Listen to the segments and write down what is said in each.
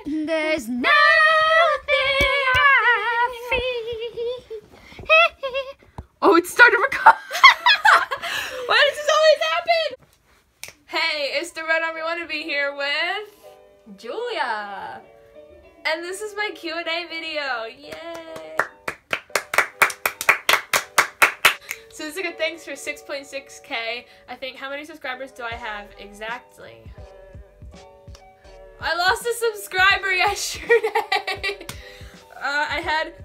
There's nothing I feel. Oh, it started recording. Why does this always happen? Hey, it's the Red Army Wannabe here with Julia. And this is my Q&A video. Yay! So this is like a thanks for 6.6K. I think, how many subscribers do I have exactly? I lost a subscriber yesterday.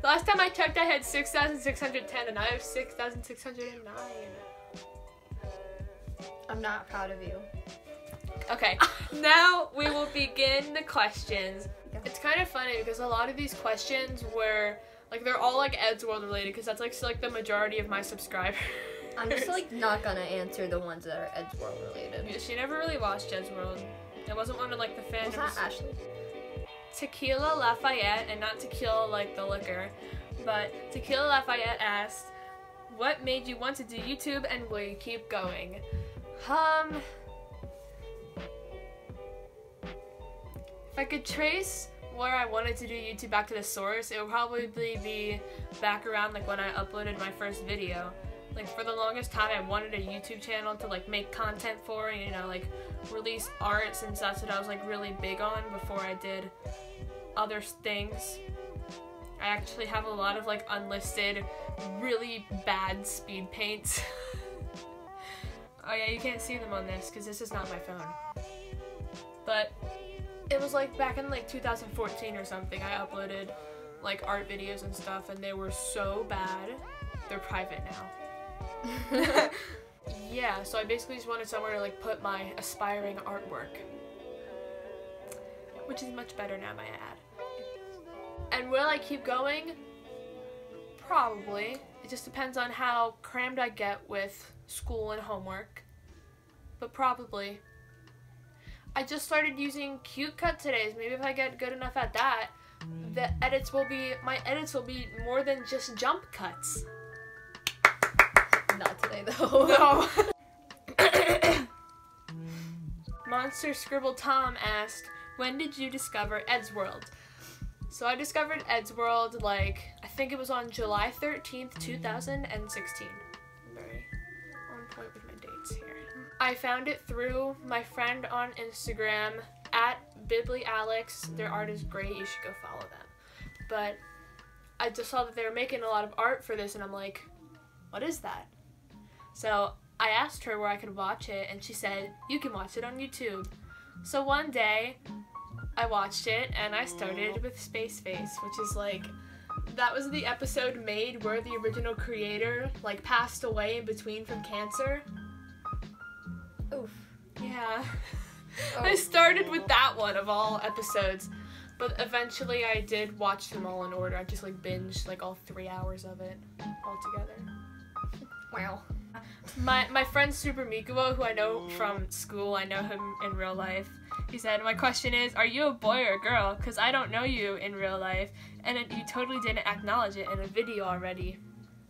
Last time I checked, I had 6,610, and I have 6,609. I'm not proud of you. Okay, now we will begin the questions. It's kind of funny because a lot of these questions were, like, they're all like eddsworld related because that's like the majority of my subscribers. I'm just like not gonna answer the ones that are eddsworld related. Yeah, she never really watched Eddsworld. It wasn't one of like the fandoms. Was that Ashley? Tequila Lafayette, and not tequila like the liquor, but Tequila Lafayette asked, what made you want to do YouTube and will you keep going? If I could trace where I wanted to do YouTube back to the source, it would probably be back around like when I uploaded my first video. Like, for the longest time, I wanted a YouTube channel to like make content for, you know, like release art, since that's what I was like really big on before I did other things. I actually have a lot of like unlisted, really bad speed paints. Oh yeah, you can't see them on this because this is not my phone. But it was like back in like 2014 or something, I uploaded like art videos and stuff, and they were so bad. They're private now. Yeah, so I basically just wanted somewhere to like put my aspiring artwork, which is much better now, may I add. And will I keep going? Probably. It just depends on how crammed I get with school and homework, but probably. I just started using Cute Cut today. Maybe if I get good enough at that, my edits will be more than just jump cuts. Not today though. No. Monster Scribble Tom asked, when did you discover Eddsworld? So I discovered Eddsworld, like, I think it was on July 13th, 2016. I'm very on point with my dates here. I found it through my friend on Instagram, @BibliAlex. Their art is great, you should go follow them. But I just saw that they were making a lot of art for this, and I'm like, what is that? So I asked her where I could watch it, and she said, you can watch it on YouTube. So one day, I watched it, and I started with Space Face, which is like, that was the episode made where the original creator, like, passed away in between from cancer. Oof. Yeah. Oh, I started with that one of all episodes, but eventually I did watch them all in order. I just, like, binged, like, all 3 hours of it all together. Wow. My friend Super Mikuo, who I know from school, I know him in real life, he said, my question is, are you a boy or a girl? Because I don't know you in real life, and you totally didn't acknowledge it in a video already.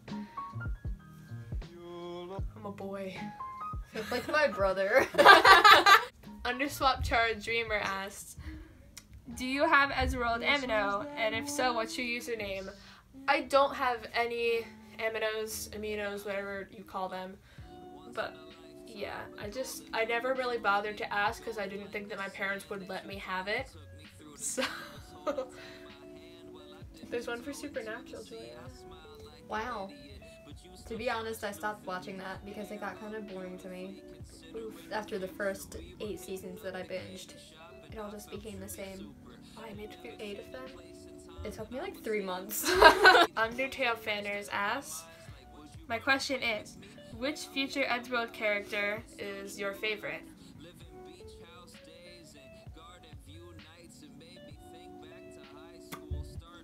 I'm a boy. Like my brother. Underswap Char Dreamer asks, do you have Eddsworld Amino? And if so, what's your username? I don't have any aminos, whatever you call them, but yeah, I never really bothered to ask because I didn't think that my parents would let me have it. So there's one for Supernatural, Julia. Wow. To be honest, I stopped watching that because it got kind of boring to me. Oof. After the first 8 seasons that I binged, it all just became the same. Oh, I made it through 8 of them? It took me like 3 months. Undertale Fanners asks, my question is, which future Eddsworld character is your favorite?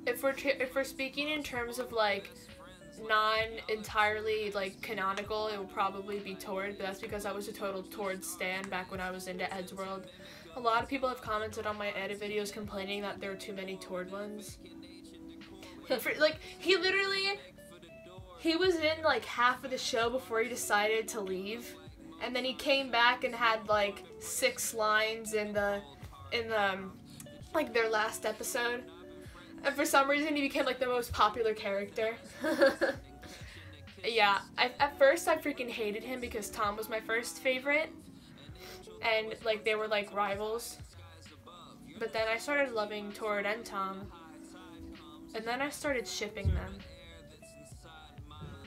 If we're speaking in terms of like non-entirely like canonical, it will probably be Tord, but that's because I was a total Tord stan back when I was into Eddsworld. A lot of people have commented on my edit videos complaining that there are too many Tord ones. Like, he was in like half of the show before he decided to leave, and then he came back and had like 6 lines in the like their last episode. And for some reason he became like the most popular character. Yeah, at first I freaking hated him because Tom was my first favorite. And like they were like rivals. But then I started loving Tord and Tom. And then I started shipping them.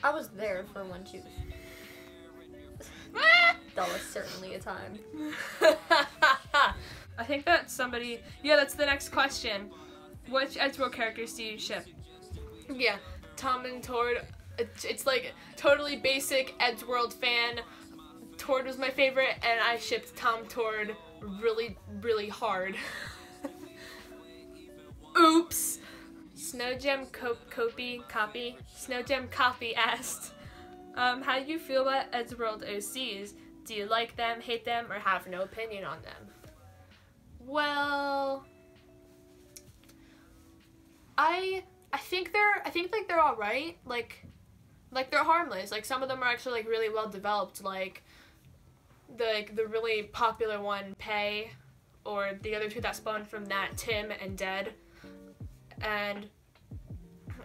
I was there for one too. That was certainly a time. I think that's somebody. Yeah, that's the next question. Which Eddsworld characters do you ship? Yeah, Tom and Tord. It's like totally basic Eddsworld fan. Tord was my favorite, and I shipped Tom Tord really, really hard. Oops. Snowgem Copy Snowgem Copy asked, how do you feel about Eddsworld OCs? Do you like them, hate them, or have no opinion on them? Well, I think they're all right. Like they're harmless. Like some of them are actually like really well developed. Like the really popular one, Pei, or the other two that spawned from that, Tim and Dead. And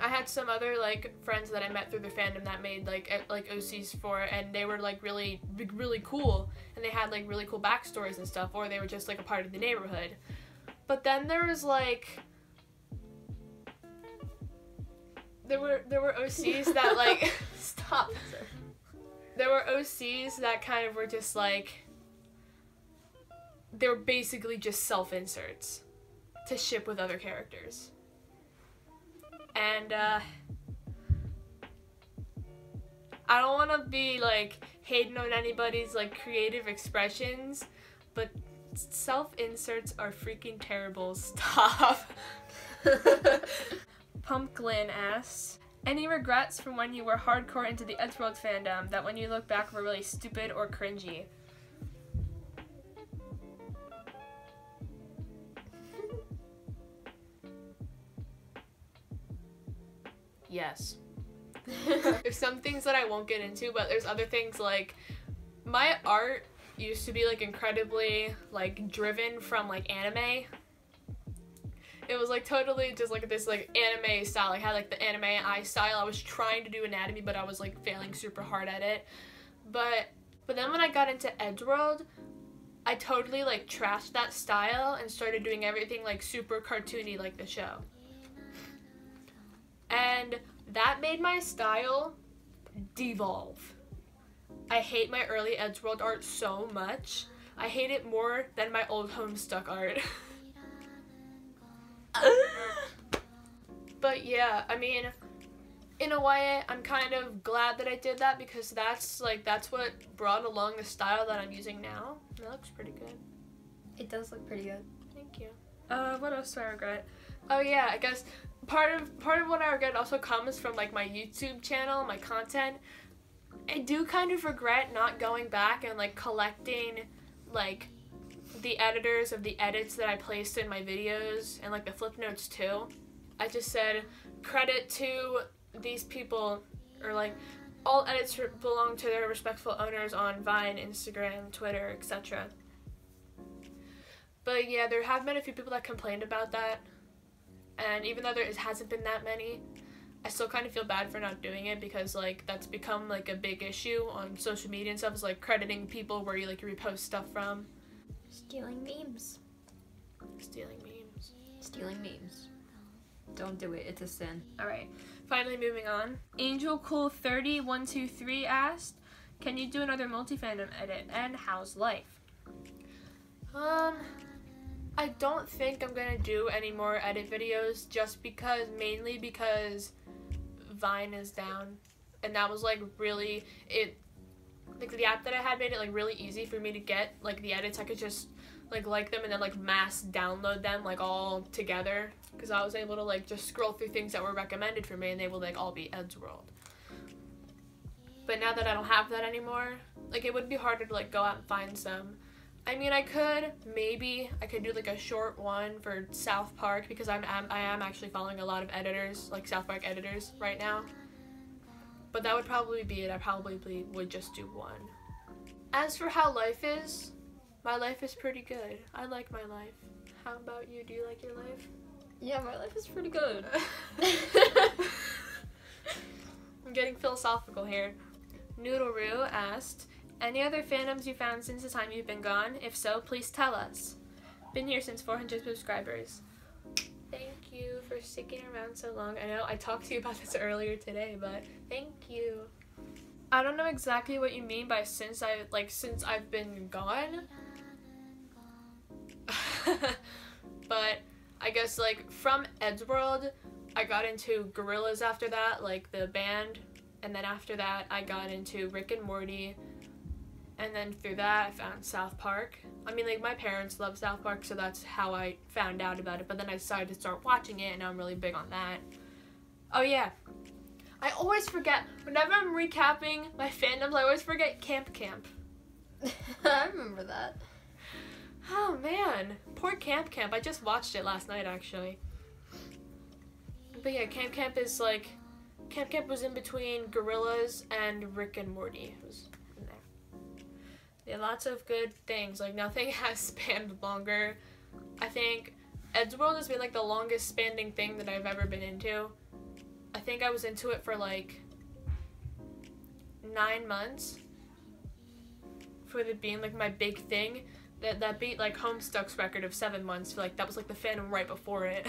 I had some other like friends that I met through the fandom that made like OCs for it, and they were like really cool, and they had like really cool backstories and stuff, or they were just like a part of the neighborhood. But then there was like there were OCs that like stop. There were OCs that kind of were just like they were basically just self-inserts to ship with other characters. And I don't want to be like hating on anybody's like creative expressions, but self-inserts are freaking terrible. Stop. Pumpkin asks, any regrets from when you were hardcore into the Eddsworld fandom that when you look back were really stupid or cringy? Yes. There's some things that I won't get into, but there's other things like my art used to be like incredibly like driven from like anime. It was like totally just like this like anime style. I had like the anime eye style. I was trying to do anatomy, but I was like failing super hard at it. But then when I got into Eddsworld, I totally like trashed that style and started doing everything like super cartoony like the show. And that made my style devolve. I hate my early Eddsworld art so much. I hate it more than my old Homestuck art. But yeah, I mean, in a way, I'm kind of glad that I did that because that's what brought along the style that I'm using now. That looks pretty good. It does look pretty good. Thank you. What else do I regret? Oh yeah, I guess part of what I regret also comes from like my YouTube channel, my content. I do kind of regret not going back and like collecting like the editors of the edits that I placed in my videos and like the flip notes too. I just said credit to these people, or like all edits belong to their respectful owners on Vine, Instagram, Twitter, etc. But yeah, there have been a few people that complained about that. And even though there hasn't been that many, I still kind of feel bad for not doing it because like that's become like a big issue on social media and stuff, is like crediting people where you like repost stuff from. Stealing memes. Stealing memes. Stealing memes. Don't do it. It's a sin. Alright, finally moving on. AngelCool30123 asked, can you do another multi-fandom edit and how's life? I don't think I'm gonna do any more edit videos mainly because Vine is down, and that was like really the app that I had made it like really easy for me to get like the edits. I could just like them and then like mass download them like all together because I was able to like just scroll through things that were recommended for me and they would like all be Eddsworld. But now that I don't have that anymore, like it would be harder to like go out and find some. I mean, I could do like a short one for South Park because I am actually following a lot of editors, like South Park editors right now. But that would probably be it. I probably would just do one. As for how life is, my life is pretty good. I like my life. How about you? Do you like your life? Yeah, my life is pretty good. I'm getting philosophical here. Noodleroo asked, any other fandoms you found since the time you've been gone? If so, please tell us. Been here since 400 subscribers. Thank you for sticking around so long. I know I talked to you about this earlier today, but thank you. I don't know exactly what you mean by since I've been gone. But I guess like from Eddsworld, I got into Gorillas after that, like the band, and then after that I got into Rick and Morty, and then through that I found South Park. I mean, like, my parents love South Park, so that's how I found out about it, but then I decided to start watching it, and now I'm really big on that. Oh yeah, I always forget, whenever I'm recapping my fandoms, I always forget Camp Camp. I remember that. Oh man, poor Camp Camp. I just watched it last night, actually. But yeah, Camp Camp is like, Camp Camp was in between Gorillas and Rick and Morty. It was in there. Yeah, lots of good things. Like, nothing has spanned longer. I think Eddsworld has been like the longest spanning thing that I've ever been into. I think I was into it for like 9 months. For it being like my big thing. That beat like Homestuck's record of 7 months. Like, that was like the fandom right before it.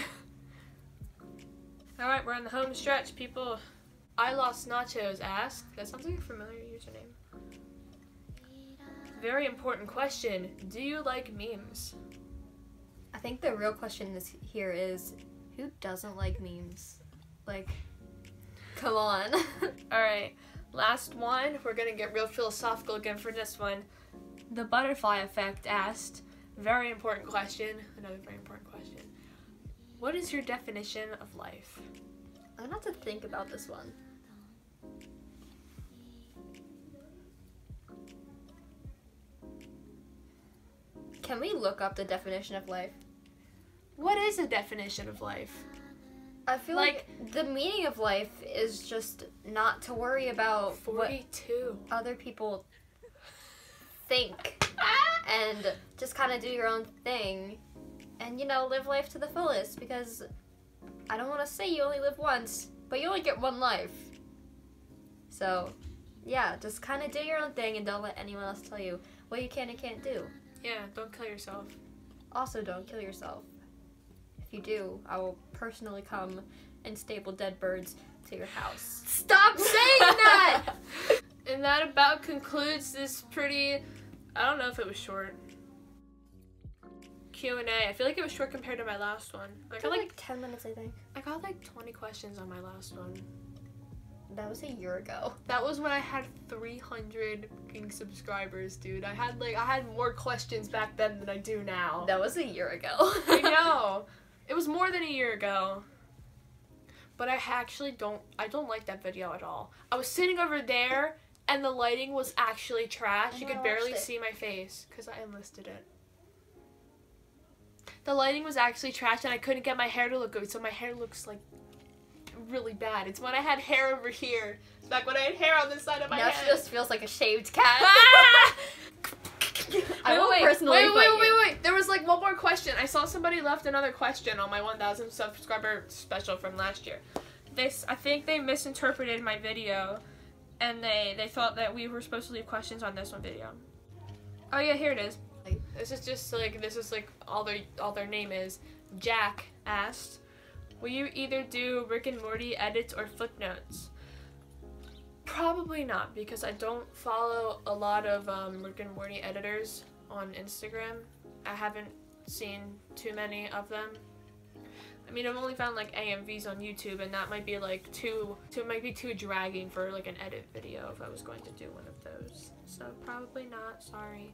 Alright, we're on the home stretch, people. I Lost Nachos asked. That sounds like a familiar username. Very important question. Do you like memes? I think the real question here is, who doesn't like memes? Like, come on. Alright, last one. We're gonna get real philosophical again for this one. The Butterfly Effect asked, very important question, another very important question. What is your definition of life? I'm gonna have to think about this one. Can we look up the definition of life? What is a definition of life? I feel like the meaning of life is just not to worry about 42. what other people think and just kind of do your own thing and, you know, live life to the fullest, because I don't want to say you only live once, but you only get one life. So, yeah, just kind of do your own thing and don't let anyone else tell you what you can and can't do. Yeah, don't kill yourself. Also, Don't kill yourself. If you do, I will personally come and staple dead birds to your house. Stop saying that! And that about concludes this pretty, I don't know if it was short, Q&A. I feel like it was short compared to my last one. I got like 10 minutes, I think. I got like 20 questions on my last one. That was a year ago. That was when I had 300 fucking subscribers, dude. I had more questions back then than I do now. That was a year ago. I know. It was more than a year ago. But I actually don't like that video at all. I was sitting over there and the lighting was actually trash. You could barely see my face because I enlisted it. The lighting was actually trash and I couldn't get my hair to look good, so my hair looks like really bad. It's when I had hair over here. It's back when I had hair on this side of my head. Now she just feels like a shaved cat. Wait. There was like one more question. I saw somebody left another question on my 1,000 subscriber special from last year. I think they misinterpreted my video and they thought that we were supposed to leave questions on this one video. Oh yeah, here it is. This is all their name is. Jack asked, will you either do Rick and Morty edits or footnotes? Probably not, because I don't follow a lot of Rick and Morty editors on Instagram. I haven't seen too many of them. I mean, I've only found like AMVs on YouTube, and that might be like too dragging for like an edit video if I was going to do one of those. So probably not, sorry.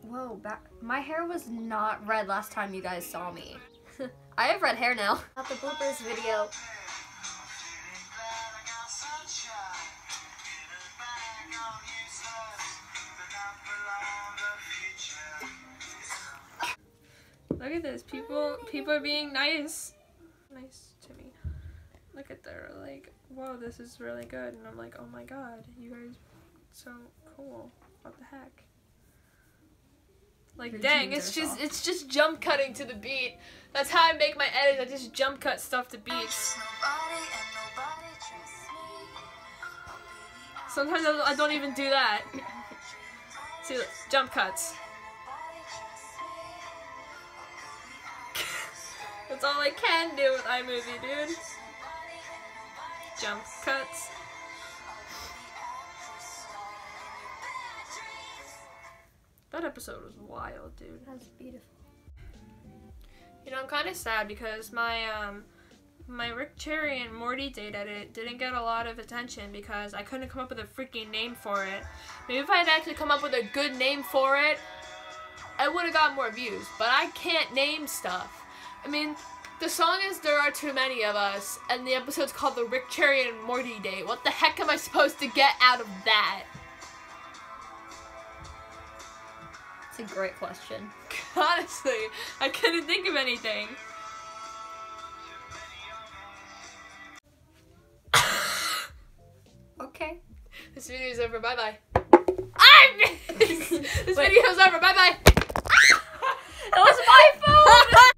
Whoa, my hair was not red last time you guys saw me. I have red hair now. Not the bloopers video. Look at this, people are being nice. nice to me. Look at their like, whoa, this is really good, and I'm like, oh my god, you guys, so cool. What the heck? Like, dang, it's just jump cutting to the beat. That's how I make my edits. I just jump cut stuff to beats. Sometimes I don't even do that. See, jump cuts. That's all I can do with iMovie, dude. Jump cuts. That episode was wild, dude. That's beautiful. You know, I'm kind of sad because my my Rick Cherry and Morty date edit didn't get a lot of attention because I couldn't come up with a freaking name for it. Maybe if I had actually come up with a good name for it, I would have got more views. But I can't name stuff. I mean, the song is There Are Too Many of Us, and the episode's called The Rick Cherry and Morty Date. What the heck am I supposed to get out of that? It's a great question. Honestly, I couldn't think of anything. Okay. This video's over. Bye-bye. This video's over. Bye-bye. It was my phone!